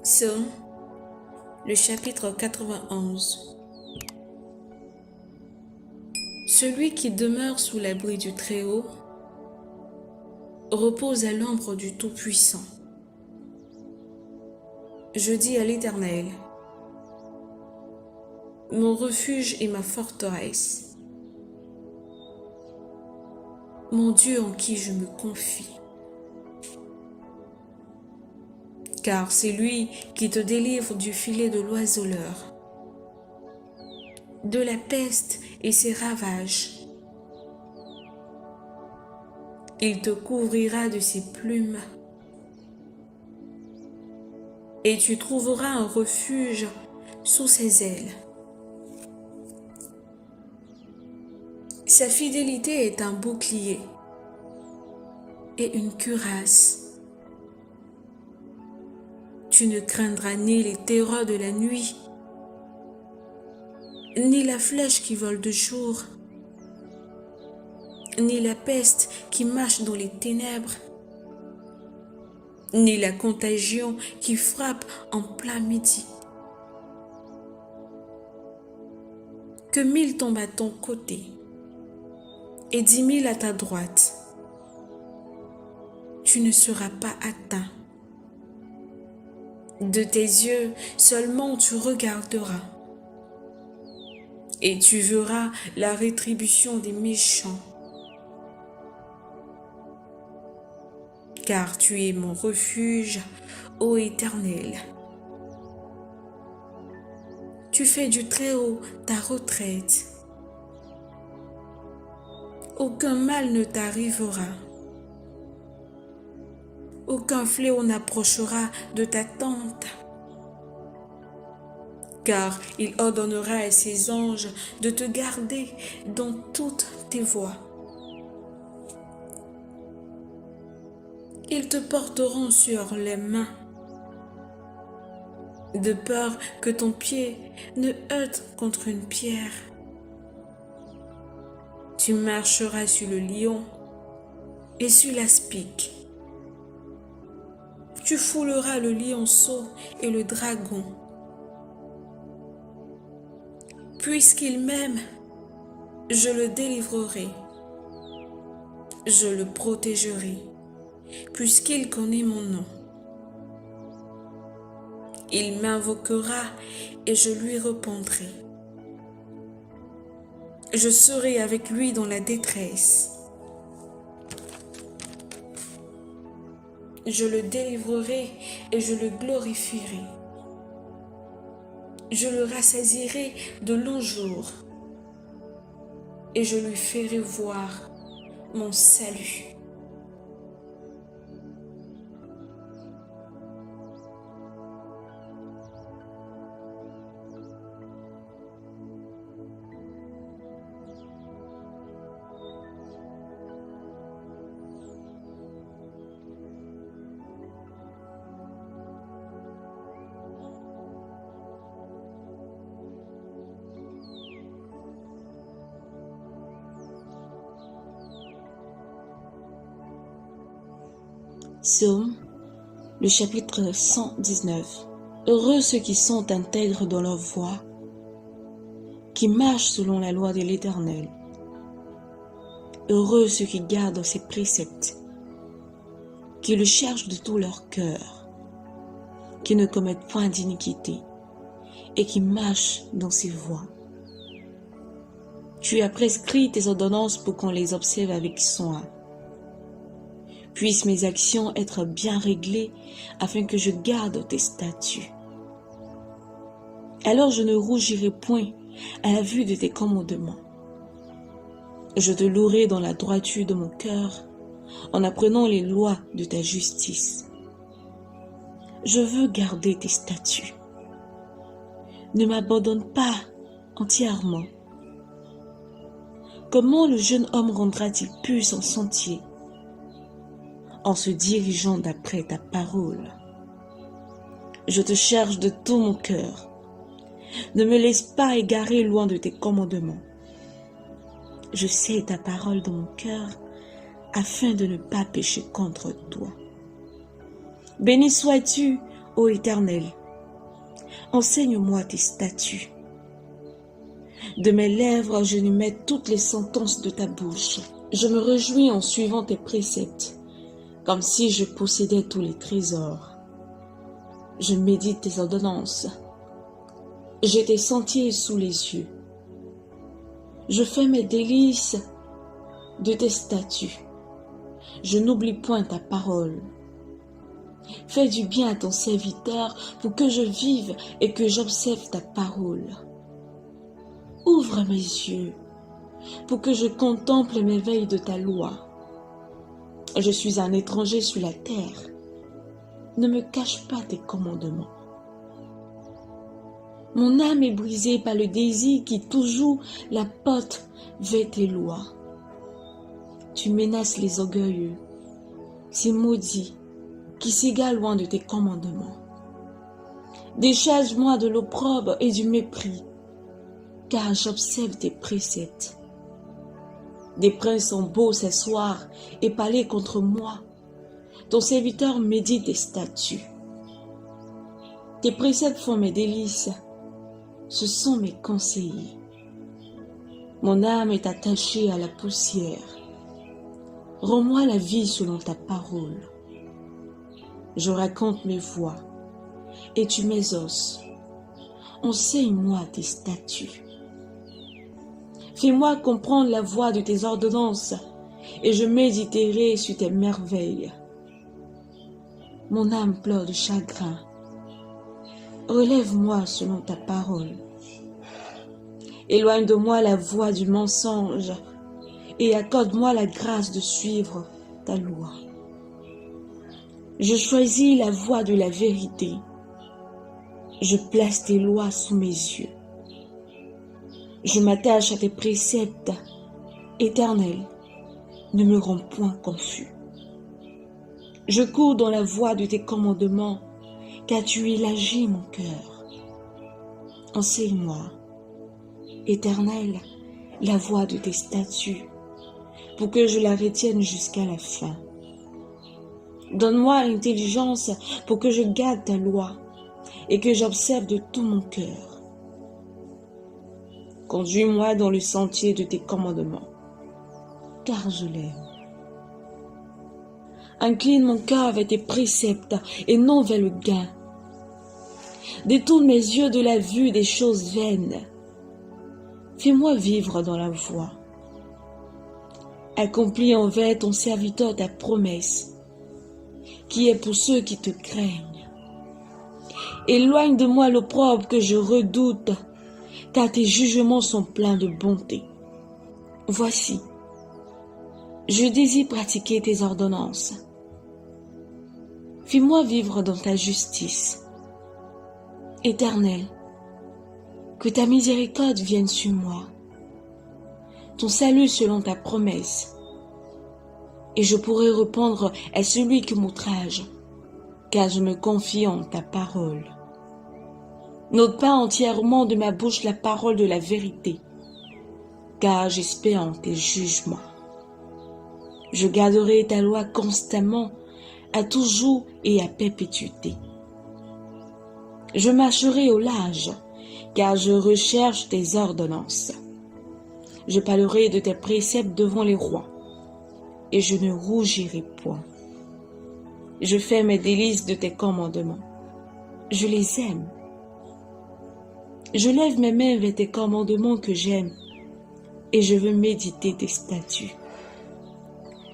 Psaume, le chapitre 91. Celui qui demeure sous l'abri du Très-Haut repose à l'ombre du Tout-Puissant. Je dis à l'Éternel, mon refuge et ma forteresse, mon Dieu en qui je me confie. Car c'est lui qui te délivre du filet de l'oiseleur, de la peste et ses ravages. Il te couvrira de ses plumes, et tu trouveras un refuge sous ses ailes. Sa fidélité est un bouclier et une cuirasse. Tu ne craindras ni les terreurs de la nuit, ni la flèche qui vole de jour, ni la peste qui marche dans les ténèbres, ni la contagion qui frappe en plein midi. Que 1000 tombent à ton côté et 10 000 à ta droite, tu ne seras pas atteint. De tes yeux seulement tu regarderas, et tu verras la rétribution des méchants. Car tu es mon refuge, ô Éternel. Tu fais du Très-Haut ta retraite. Aucun mal ne t'arrivera. Aucun fléau n'approchera de ta tente. Car il ordonnera à ses anges de te garder dans toutes tes voies. Ils te porteront sur les mains, de peur que ton pied ne heurte contre une pierre. Tu marcheras sur le lion et sur l'aspic. Tu fouleras le lionceau et le dragon. Puisqu'il m'aime, je le délivrerai. Je le protégerai, puisqu'il connaît mon nom. Il m'invoquera et je lui répondrai. Je serai avec lui dans la détresse. Je le délivrerai et je le glorifierai. Je le rassasierai de longs jours et je lui ferai voir mon salut. Psaume, le chapitre 119. Heureux ceux qui sont intègres dans leur voie, qui marchent selon la loi de l'Éternel. Heureux ceux qui gardent ses préceptes, qui le cherchent de tout leur cœur, qui ne commettent point d'iniquité et qui marchent dans ses voies. Tu as prescrit tes ordonnances pour qu'on les observe avec soin. Puissent mes actions être bien réglées afin que je garde tes statuts. Alors je ne rougirai point à la vue de tes commandements. Je te louerai dans la droiture de mon cœur en apprenant les lois de ta justice. Je veux garder tes statuts. Ne m'abandonne pas entièrement. Comment le jeune homme rendra-t-il pur son sentier en se dirigeant d'après ta parole? Je te cherche de tout mon cœur. Ne me laisse pas égarer loin de tes commandements. Je sais ta parole dans mon cœur, afin de ne pas pécher contre toi. Béni sois-tu, Ô Éternel, enseigne-moi tes statuts. De mes lèvres, je lui mets toutes les sentences de ta bouche. Je me réjouis en suivant tes préceptes, comme si je possédais tous les trésors. Je médite tes ordonnances. J'ai tes sentiers sous les yeux. Je fais mes délices de tes statuts. Je n'oublie point ta parole. Fais du bien à ton serviteur pour que je vive et que j'observe ta parole. Ouvre mes yeux pour que je contemple les merveilles de ta loi. Je suis un étranger sur la terre. Ne me cache pas tes commandements. Mon âme est brisée par le désir qui toujours la porte vers tes lois. Tu menaces les orgueilleux, ces maudits qui s'égarent loin de tes commandements. Décharge-moi de l'opprobre et du mépris, car j'observe tes préceptes. Des princes ont beau s'asseoir et parler contre moi. Ton serviteur médite tes statuts. Tes préceptes font mes délices. Ce sont mes conseillers. Mon âme est attachée à la poussière. Rends-moi la vie selon ta parole. Je raconte mes voies et tu m'exauces. Enseigne-moi tes statuts. Fais-moi comprendre la voie de tes ordonnances et je méditerai sur tes merveilles. Mon âme pleure de chagrin. Relève-moi selon ta parole. Éloigne de moi la voie du mensonge et accorde-moi la grâce de suivre ta loi. Je choisis la voie de la vérité. Je place tes lois sous mes yeux. Je m'attache à tes préceptes. Éternel, ne me rends point confus. Je cours dans la voie de tes commandements, car tu élargis mon cœur. Enseigne-moi, Éternel, la voie de tes statuts, pour que je la retienne jusqu'à la fin. Donne-moi l'intelligence pour que je garde ta loi et que j'observe de tout mon cœur. Conduis-moi dans le sentier de tes commandements, car je l'aime. Incline mon cœur vers tes préceptes et non vers le gain. Détourne mes yeux de la vue des choses vaines. Fais-moi vivre dans la voie. Accomplis envers ton serviteur ta promesse, qui est pour ceux qui te craignent. Éloigne de moi l'opprobre que je redoute, car tes jugements sont pleins de bonté. Voici, je désire pratiquer tes ordonnances. Fais-moi vivre dans ta justice. Éternel, que ta miséricorde vienne sur moi, ton salut selon ta promesse, et je pourrai répondre à celui qui m'outrage, car je me confie en ta parole. N'ôte pas entièrement de ma bouche la parole de la vérité, car j'espère en tes jugements. Je garderai ta loi constamment, à toujours et à perpétuité. Je marcherai au large, car je recherche tes ordonnances. Je parlerai de tes préceptes devant les rois, et je ne rougirai point. Je fais mes délices de tes commandements. Je les aime. Je lève mes mains vers tes commandements que j'aime, et je veux méditer tes statuts.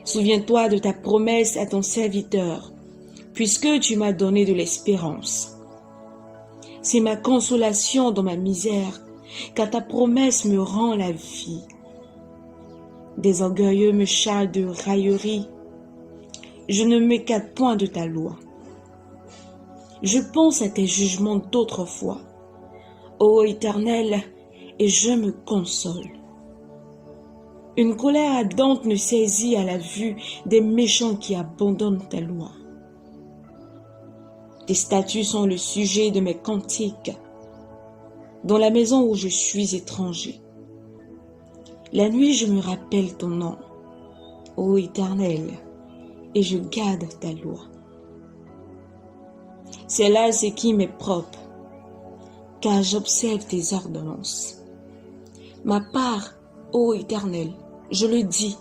Souviens-toi de ta promesse à ton serviteur, puisque tu m'as donné de l'espérance. C'est ma consolation dans ma misère, car ta promesse me rend la vie. Des orgueilleux me chargent de raillerie. Je ne m'écarte point de ta loi. Je pense à tes jugements d'autrefois, ô Éternel, et je me console. Une colère ardente me saisit à la vue des méchants qui abandonnent ta loi. Tes statuts sont le sujet de mes cantiques, dans la maison où je suis étranger. La nuit, je me rappelle ton nom, ô Éternel, et je garde ta loi. C'est là ce qui m'est propre, car j'observe tes ordonnances. Ma part, ô Éternel, je le dis,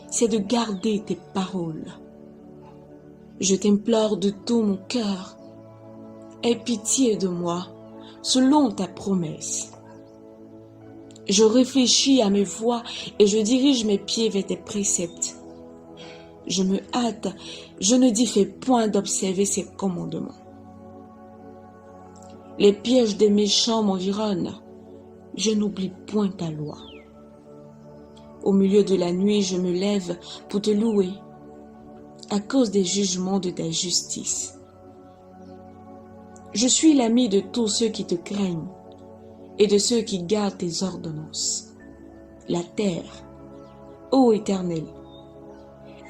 c'est de garder tes paroles. Je t'implore de tout mon cœur, aie pitié de moi, selon ta promesse. Je réfléchis à mes voies et je dirige mes pieds vers tes préceptes. Je me hâte, je ne diffère point d'observer ces commandements. Les pièges des méchants m'environnent, je n'oublie point ta loi. Au milieu de la nuit, je me lève pour te louer, à cause des jugements de ta justice. Je suis l'ami de tous ceux qui te craignent et de ceux qui gardent tes ordonnances. La terre, ô Éternel,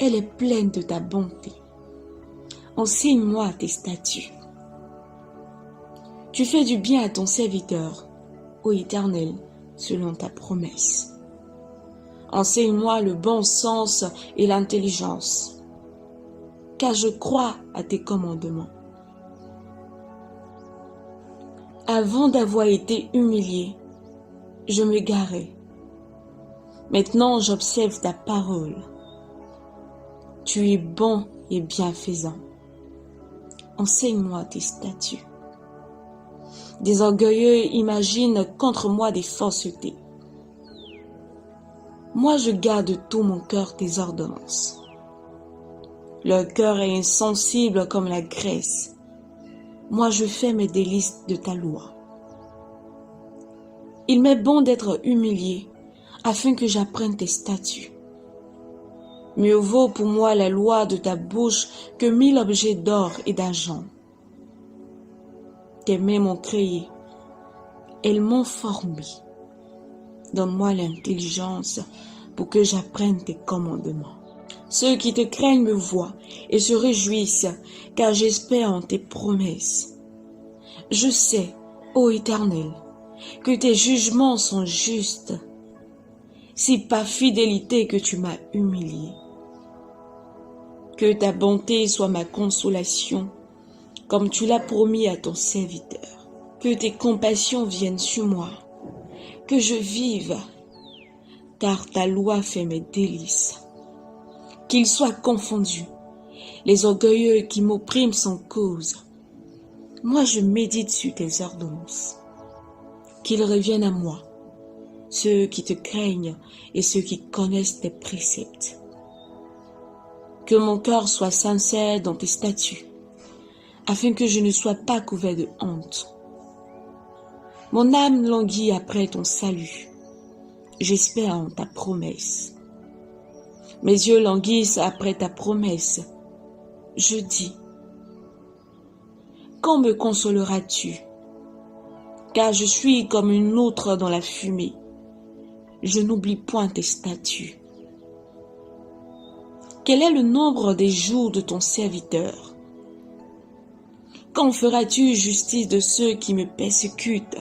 elle est pleine de ta bonté. Enseigne-moi tes statuts. Tu fais du bien à ton serviteur, ô Éternel, selon ta promesse. Enseigne-moi le bon sens et l'intelligence, car je crois à tes commandements. Avant d'avoir été humilié, je me garais. Maintenant, j'observe ta parole. Tu es bon et bienfaisant. Enseigne-moi tes statuts. Des orgueilleux imaginent contre moi des faussetés. Moi, je garde de tout mon cœur tes ordonnances. Leur cœur est insensible comme la graisse. Moi, je fais mes délices de ta loi. Il m'est bon d'être humilié, afin que j'apprenne tes statuts. Mieux vaut pour moi la loi de ta bouche que 1000 objets d'or et d'argent. Tes mains m'ont créé, elles m'ont formé. Donne-moi l'intelligence pour que j'apprenne tes commandements. Ceux qui te craignent me voient et se réjouissent, car j'espère en tes promesses. Je sais, ô Éternel, que tes jugements sont justes. C'est par fidélité que tu m'as humilié. Que ta bonté soit ma consolation, comme tu l'as promis à ton serviteur. Que tes compassions viennent sur moi, que je vive, car ta loi fait mes délices. Qu'ils soient confondus, les orgueilleux qui m'oppriment sans cause. Moi je médite sur tes ordonnances. Qu'ils reviennent à moi, ceux qui te craignent et ceux qui connaissent tes préceptes. Que mon cœur soit sincère dans tes statuts, afin que je ne sois pas couvert de honte. Mon âme languit après ton salut. J'espère en ta promesse. Mes yeux languissent après ta promesse. Je dis, quand me consoleras-tu? Car je suis comme une autre dans la fumée. Je n'oublie point tes statuts. Quel est le nombre des jours de ton serviteur? Quand feras-tu justice de ceux qui me persécutent?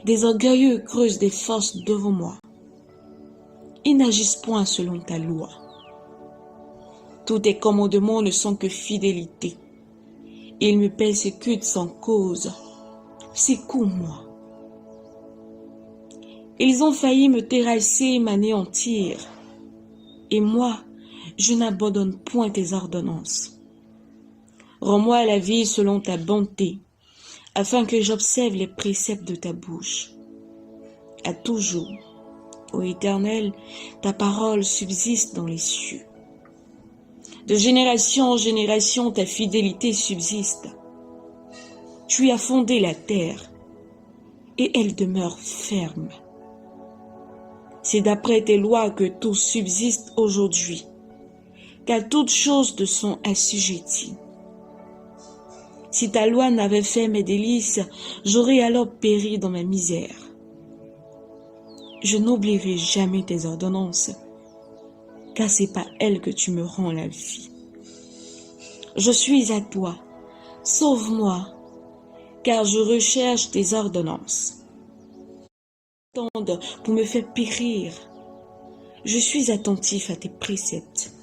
Des orgueilleux creusent des fosses devant moi. Ils n'agissent point selon ta loi. Tous tes commandements ne sont que fidélité. Ils me persécutent sans cause. Secoue-moi. Ils ont failli me terrasser et m'anéantir. Et moi, je n'abandonne point tes ordonnances. Rends-moi la vie selon ta bonté, afin que j'observe les préceptes de ta bouche. À toujours, ô Éternel, ta parole subsiste dans les cieux. De génération en génération, ta fidélité subsiste. Tu as fondé la terre, et elle demeure ferme. C'est d'après tes lois que tout subsiste aujourd'hui, car toutes choses te sont assujetties. Si ta loi n'avait fait mes délices, j'aurais alors péri dans ma misère. Je n'oublierai jamais tes ordonnances, car c'est par elles que tu me rends la vie. Je suis à toi, sauve-moi, car je recherche tes ordonnances. Pour me faire périr, je suis attentif à tes préceptes.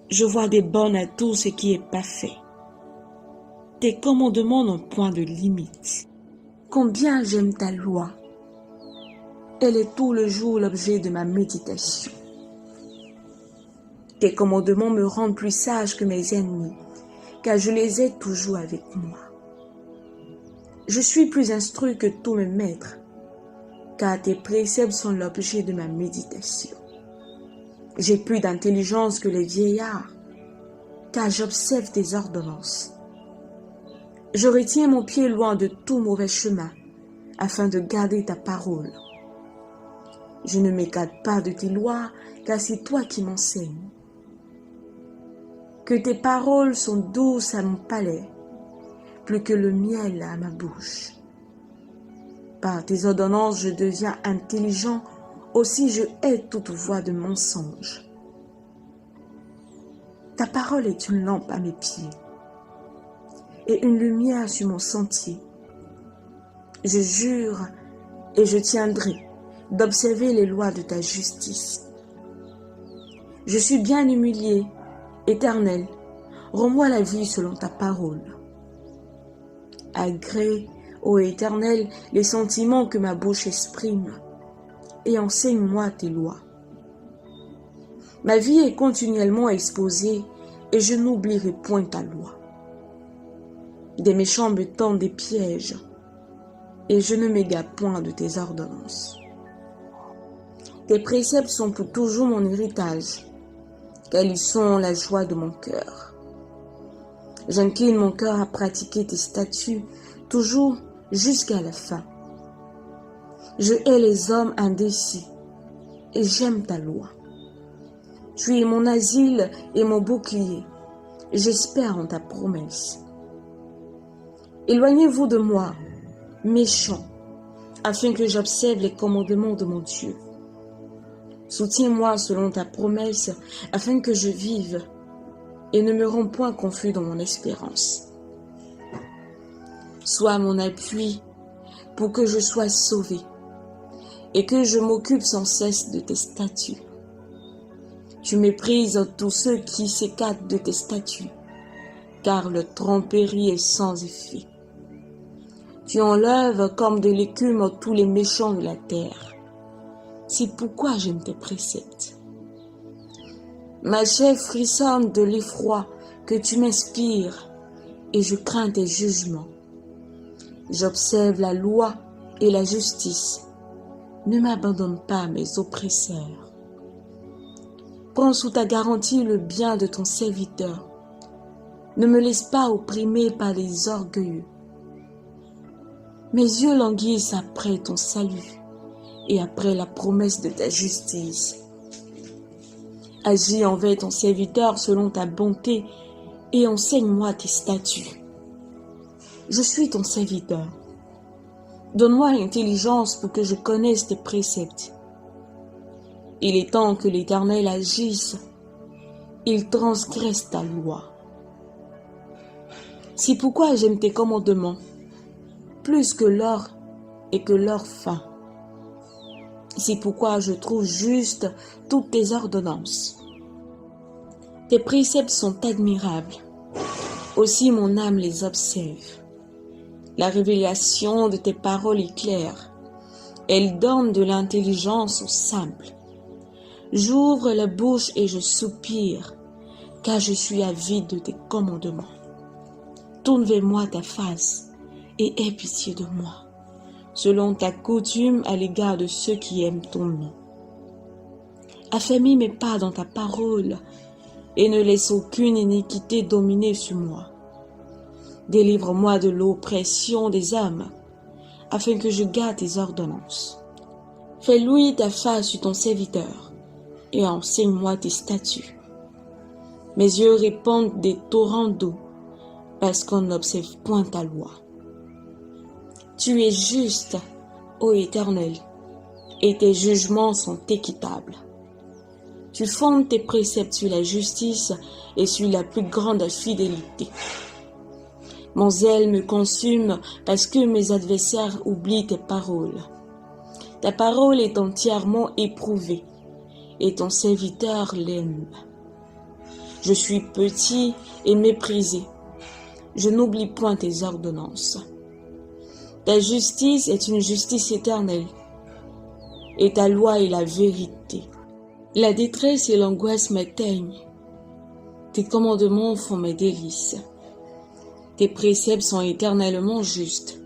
Je vois des bornes à tout ce qui est parfait. tes commandements n'ont point de limite. Combien j'aime ta loi. Elle est tout le jour l'objet de ma méditation. Tes commandements me rendent plus sage que mes ennemis, car je les ai toujours avec moi. Je suis plus instruit que tous mes maîtres, car tes préceptes sont l'objet de ma méditation. J'ai plus d'intelligence que les vieillards, car j'observe tes ordonnances. Je retiens mon pied loin de tout mauvais chemin, afin de garder ta parole. Je ne m'écarte pas de tes lois, car c'est toi qui m'enseignes. Que tes paroles sont douces à mon palais, plus que le miel à ma bouche. Par tes ordonnances, je deviens intelligent, aussi je hais toute voix de mensonge. Ta parole est une lampe à mes pieds et une lumière sur mon sentier. Je jure et je tiendrai d'observer les lois de ta justice. Je suis bien humilié, Éternel, rends-moi la vie selon ta parole. Agrée, ô Éternel, les sentiments que ma bouche exprime, et enseigne-moi tes lois. Ma vie est continuellement exposée, et je n'oublierai point ta loi. Des méchants me tendent des pièges, et je ne m'égare point de tes ordonnances. Tes préceptes sont pour toujours mon héritage, car ils sont la joie de mon cœur. J'incline mon cœur à pratiquer tes statuts, toujours jusqu'à la fin. Je hais les hommes indécis, et j'aime ta loi. Tu es mon asile et mon bouclier, j'espère en ta promesse. Éloignez-vous de moi, méchants, afin que j'observe les commandements de mon Dieu. Soutiens-moi selon ta promesse, afin que je vive, et ne me rends point confus dans mon espérance. Sois mon appui pour que je sois sauvé, et que je m'occupe sans cesse de tes statuts. Tu méprises tous ceux qui s'écartent de tes statuts, car le tromperie est sans effet. Tu enlèves comme de l'écume tous les méchants de la terre. C'est pourquoi j'aime tes préceptes. Ma chair frissonne de l'effroi que tu m'inspires, et je crains tes jugements. J'observe la loi et la justice. Ne m'abandonne pas à mes oppresseurs. Prends sous ta garantie le bien de ton serviteur. Ne me laisse pas opprimer par les orgueilleux. Mes yeux languissent après ton salut et après la promesse de ta justice. Agis envers ton serviteur selon ta bonté et enseigne-moi tes statuts. Je suis ton serviteur. Donne-moi l'intelligence pour que je connaisse tes préceptes. Il est temps que l'Éternel agisse. Il transgresse ta loi. C'est pourquoi j'aime tes commandements, plus que l'or et que l'or fin. C'est pourquoi je trouve juste toutes tes ordonnances. Tes préceptes sont admirables. Aussi mon âme les observe. La révélation de tes paroles est claire. Elle donne de l'intelligence aux simples. J'ouvre la bouche et je soupire, car je suis avide de tes commandements. Tourne vers moi ta face et aie pitié de moi, selon ta coutume à l'égard de ceux qui aiment ton nom. Affermis mes pas dans ta parole et ne laisse aucune iniquité dominer sur moi. Délivre-moi de l'oppression des âmes, afin que je garde tes ordonnances. Fais louer ta face sur ton serviteur, et enseigne-moi tes statuts. Mes yeux répandent des torrents d'eau, parce qu'on n'observe point ta loi. Tu es juste, ô Éternel, et tes jugements sont équitables. Tu fondes tes préceptes sur la justice et sur la plus grande fidélité. Mon zèle me consume parce que mes adversaires oublient tes paroles. Ta parole est entièrement éprouvée et ton serviteur l'aime. Je suis petit et méprisé, Je n'oublie point tes ordonnances. Ta justice est une justice éternelle, et ta loi est la vérité. La détresse et l'angoisse m'atteignent. Tes commandements font mes délices. Tes préceptes sont éternellement justes.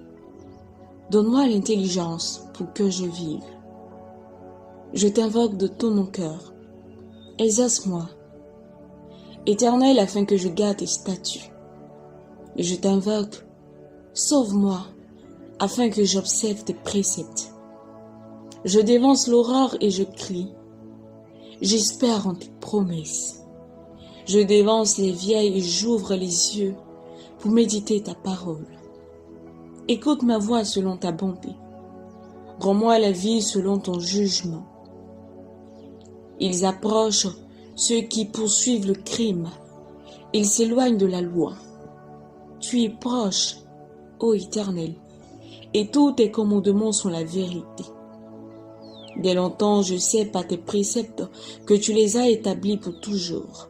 Donne-moi l'intelligence pour que je vive. Je t'invoque de tout mon cœur. Exauce-moi, Éternel, afin que je garde tes statuts. Je t'invoque, sauve-moi, afin que j'observe tes préceptes. Je dévance l'aurore et je crie. J'espère en tes promesses. Je dévance les vieilles et j'ouvre les yeux pour méditer ta parole. Écoute ma voix selon ta bonté. Rends-moi la vie selon ton jugement. Ils approchent ceux qui poursuivent le crime. Ils s'éloignent de la loi. Tu es proche, ô Éternel, et tous tes commandements sont la vérité. Dès longtemps, je sais par tes préceptes que tu les as établis pour toujours.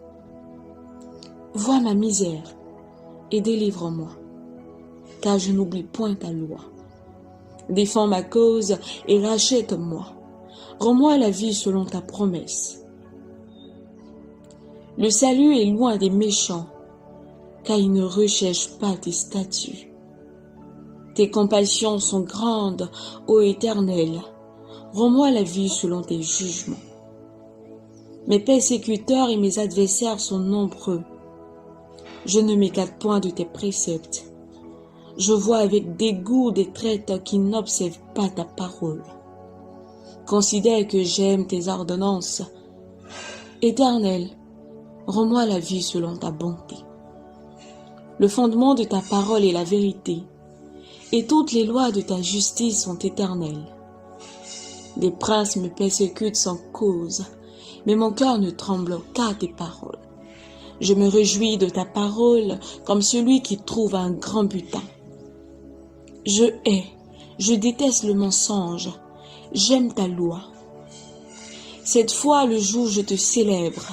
Vois ma misère et délivre-moi, car je n'oublie point ta loi. Défends ma cause et rachète-moi. Rends-moi la vie selon ta promesse. Le salut est loin des méchants, car ils ne recherchent pas tes statuts. Tes compassions sont grandes, ô Éternel. Rends-moi la vie selon tes jugements. Mes persécuteurs et mes adversaires sont nombreux. Je ne m'écarte point de tes préceptes. Je vois avec dégoût des traîtres qui n'observent pas ta parole. Considère que j'aime tes ordonnances. Éternel, rends-moi la vie selon ta bonté. Le fondement de ta parole est la vérité, et toutes les lois de ta justice sont éternelles. Des princes me persécutent sans cause, mais mon cœur ne tremble qu'à tes paroles. Je me réjouis de ta parole comme celui qui trouve un grand butin. Je déteste le mensonge, j'aime ta loi. Cette fois, le jour, je te célèbre,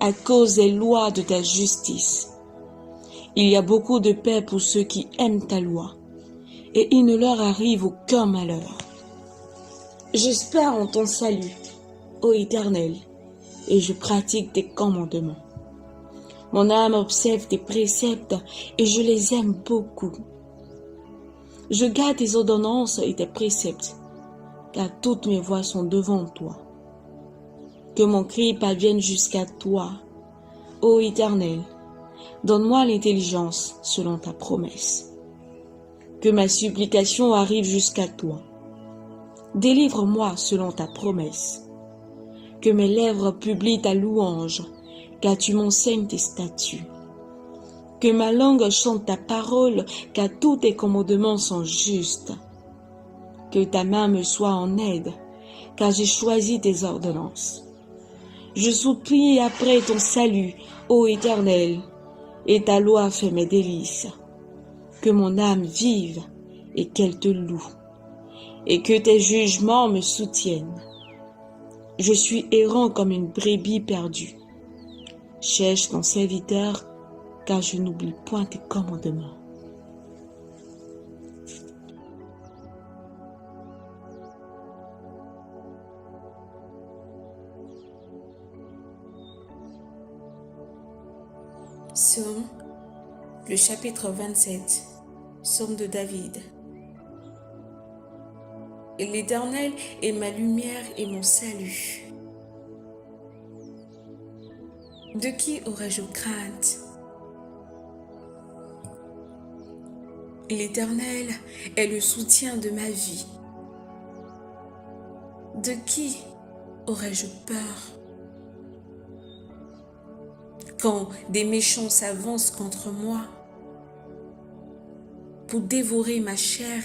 à cause des lois de ta justice. Il y a beaucoup de paix pour ceux qui aiment ta loi, et il ne leur arrive aucun malheur. J'espère en ton salut, ô Éternel, et je pratique tes commandements. Mon âme observe tes préceptes, et je les aime beaucoup. Je garde tes ordonnances et tes préceptes, car toutes mes voies sont devant toi. Que mon cri parvienne jusqu'à toi, ô Éternel. Donne-moi l'intelligence selon ta promesse. Que ma supplication arrive jusqu'à toi. Délivre-moi selon ta promesse. Que mes lèvres publient ta louange, car tu m'enseignes tes statuts. Que ma langue chante ta parole, car tous tes commandements sont justes. Que ta main me soit en aide, car j'ai choisi tes ordonnances. Je supplie après ton salut, ô Éternel, et ta loi fait mes délices. Que mon âme vive et qu'elle te loue, et que tes jugements me soutiennent. Je suis errant comme une brebis perdue. Cherche ton serviteur, car je n'oublie point tes commandements. Psaume, le chapitre 27, Psaume de David. L'Éternel est ma lumière et mon salut. De qui aurais-je crainte? L'Éternel est le soutien de ma vie. De qui aurais-je peur? Quand des méchants s'avancent contre moi pour dévorer ma chair,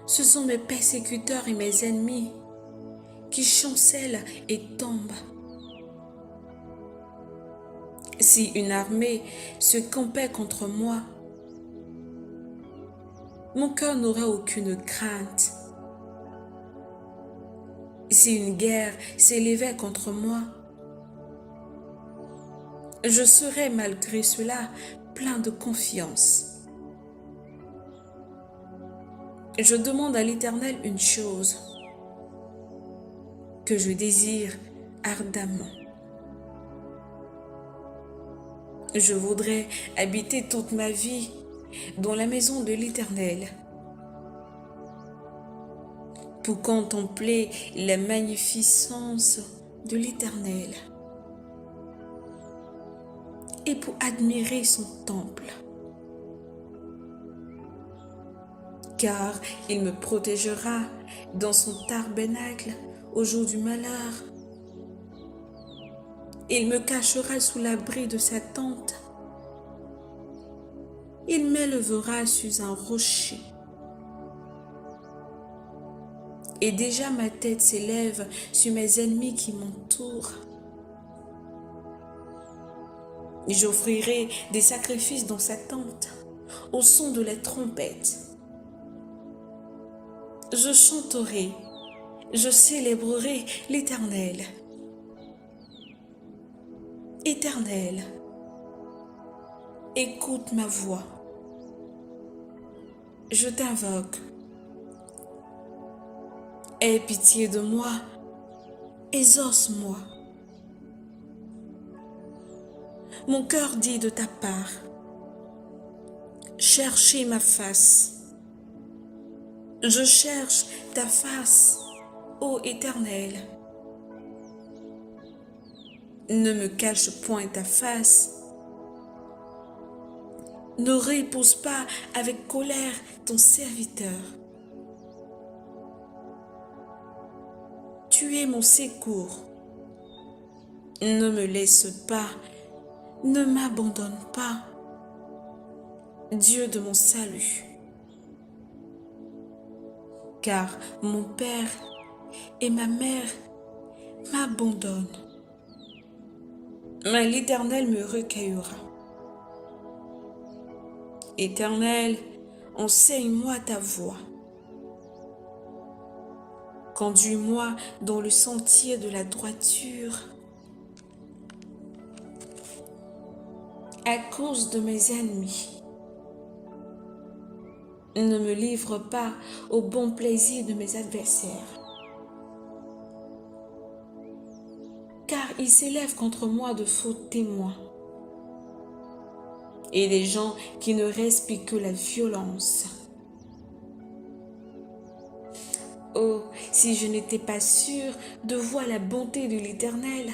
ce sont mes persécuteurs et mes ennemis qui chancellent et tombent. Si une armée se campait contre moi, mon cœur n'aurait aucune crainte. Si une guerre s'élevait contre moi, je serai malgré cela plein de confiance. Je demande à l'Éternel une chose que je désire ardemment. Je voudrais habiter toute ma vie dans la maison de l'Éternel pour contempler la magnificence de l'Éternel et pour admirer son temple. Car il me protégera dans son tabernacle au jour du malheur. Il me cachera sous l'abri de sa tente. Il m'élèvera sur un rocher. Et déjà ma tête s'élève sur mes ennemis qui m'entourent. J'offrirai des sacrifices dans sa tente, au son de la trompette. Je chanterai, je célébrerai l'Éternel. Éternel, écoute ma voix. Je t'invoque. Aie pitié de moi, exauce-moi. Mon cœur dit de ta part, cherchez ma face. Je cherche ta face, ô Éternel. Ne me cache point ta face. Ne repousse pas avec colère ton serviteur. Tu es mon secours. Ne me laisse pas, ne m'abandonne pas, Dieu de mon salut. Car mon père et ma mère m'abandonnent. Mais l'Éternel me recueillera. Éternel, enseigne-moi ta voie. Conduis-moi dans le sentier de la droiture. À cause de mes ennemis, ne me livre pas au bon plaisir de mes adversaires. Car ils s'élèvent contre moi de faux témoins et des gens qui ne respirent que la violence. Oh, si je n'étais pas sûre de voir la bonté de l'Éternel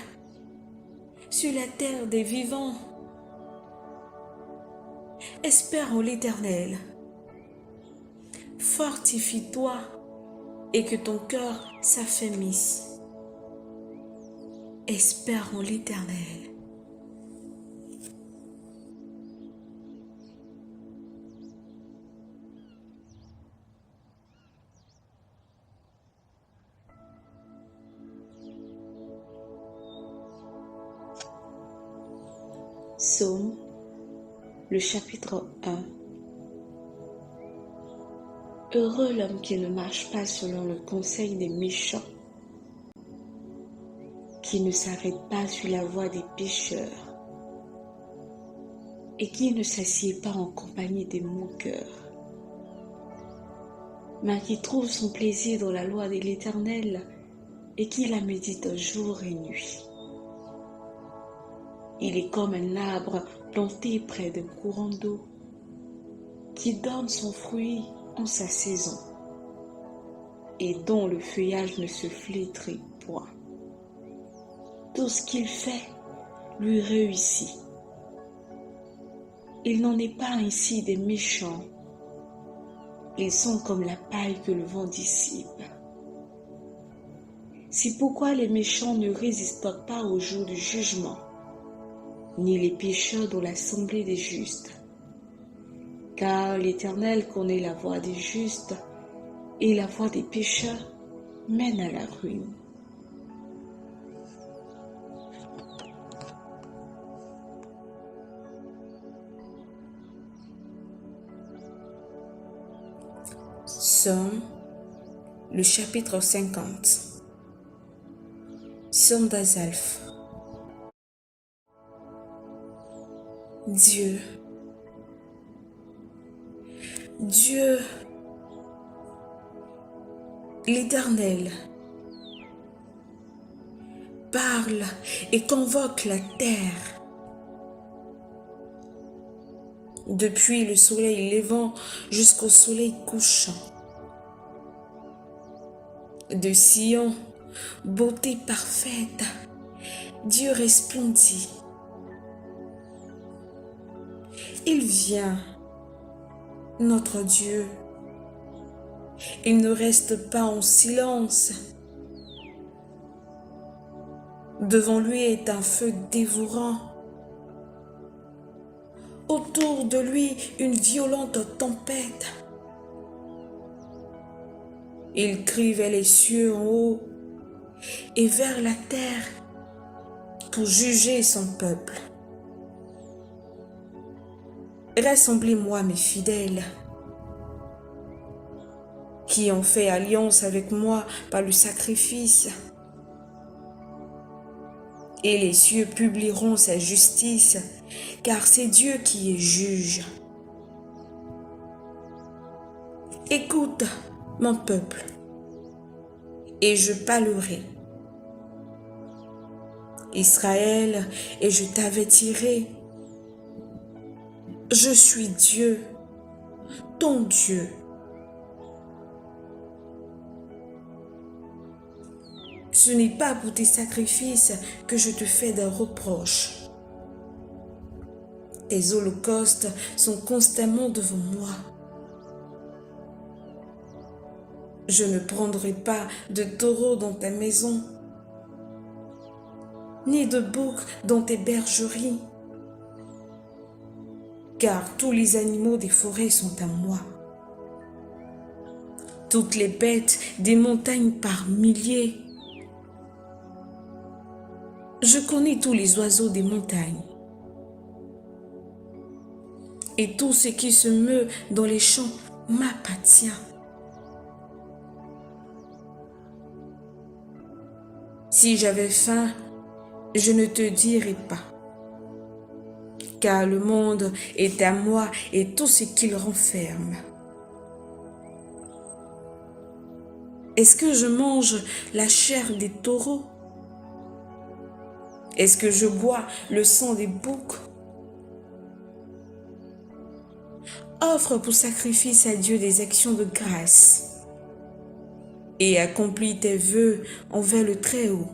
sur la terre des vivants. Espère en l'Éternel. Fortifie-toi et que ton cœur s'affermisse. Espère en l'Éternel. Psaume, le chapitre 1. Heureux l'homme qui ne marche pas selon le conseil des méchants, qui ne s'arrête pas sur la voie des pécheurs, et qui ne s'assied pas en compagnie des moqueurs, mais qui trouve son plaisir dans la loi de l'Éternel, et qui la médite jour et nuit. Il est comme un arbre planté près d'un courant d'eau, qui donne son fruit en sa saison, et dont le feuillage ne se flétrit point. Tout ce qu'il fait lui réussit. Il n'en est pas ainsi des méchants. Ils sont comme la paille que le vent dissipe. C'est pourquoi les méchants ne résistent pas au jour du jugement, ni les pécheurs dans l'assemblée des justes. Car l'Éternel connaît la voie des justes, et la voie des pécheurs mène à la ruine. Psaume, le chapitre 50. Psaume d'Asaph. Dieu, Dieu, l'Éternel, parle et convoque la terre. Depuis le soleil levant jusqu'au soleil couchant. De Sion, beauté parfaite, Dieu resplendit. Il vient, notre Dieu. Il ne reste pas en silence. Devant lui est un feu dévorant. Autour de lui, une violente tempête. Il crie vers les cieux en haut et vers la terre pour juger son peuple. Rassemblez-moi, mes fidèles, qui ont fait alliance avec moi par le sacrifice. Et les cieux publieront sa justice, car c'est Dieu qui est juge. Écoute, mon peuple, et je parlerai. Israël, et je t'avertirai. Je suis Dieu, ton Dieu. Ce n'est pas pour tes sacrifices que je te fais des reproches. Tes holocaustes sont constamment devant moi. Je ne prendrai pas de taureau dans ta maison, ni de bouc dans tes bergeries, car tous les animaux des forêts sont à moi. Toutes les bêtes des montagnes par milliers. Je connais tous les oiseaux des montagnes. Et tout ce qui se meut dans les champs m'appartient. Si j'avais faim, je ne te dirais pas, car le monde est à moi et tout ce qu'il renferme. Est-ce que je mange la chair des taureaux? Est-ce que je bois le sang des boucs? Offre pour sacrifice à Dieu des actions de grâce et accomplis tes vœux envers le Très-Haut.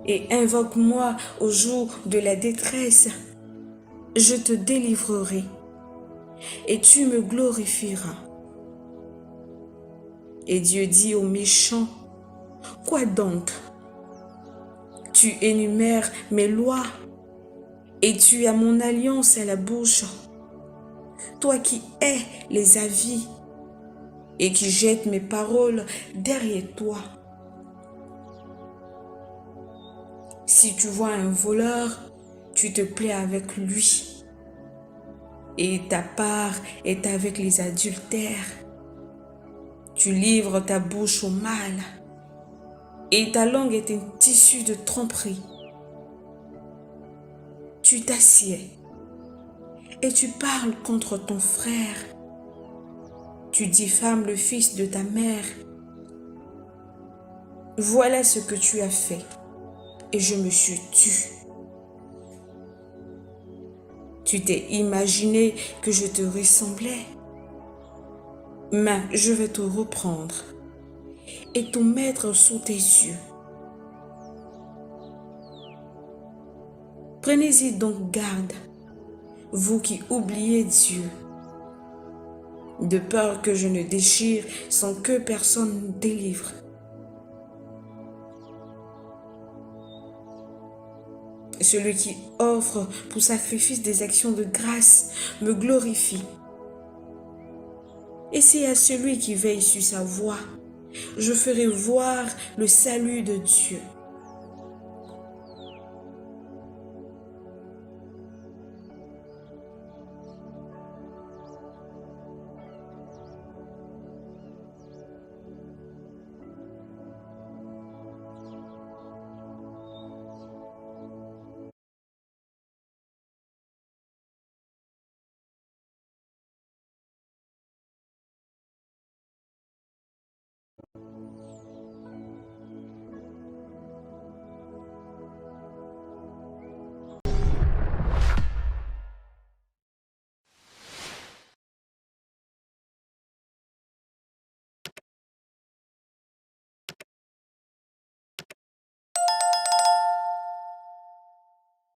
Et invoque-moi au jour de la détresse, je te délivrerai et tu me glorifieras. Et Dieu dit aux méchants, quoi donc? Tu énumères mes lois et tu as mon alliance à la bouche. Toi qui hais les avis et qui jettes mes paroles derrière toi. Si tu vois un voleur, tu te plais avec lui. Et ta part est avec les adultères. Tu livres ta bouche au mal. Et ta langue est un tissu de tromperie. Tu t'assieds et tu parles contre ton frère. Tu diffames le fils de ta mère. Voilà ce que tu as fait et je me suis tue. Tu t'es imaginé que je te ressemblais, mais je vais te reprendre et te mettre sous tes yeux. Prenez-y donc garde, vous qui oubliez Dieu, de peur que je ne déchire sans que personne nous délivre. Celui qui offre pour sacrifice des actions de grâce me glorifie. Et c'est à celui qui veille sur sa voie, je ferai voir le salut de Dieu.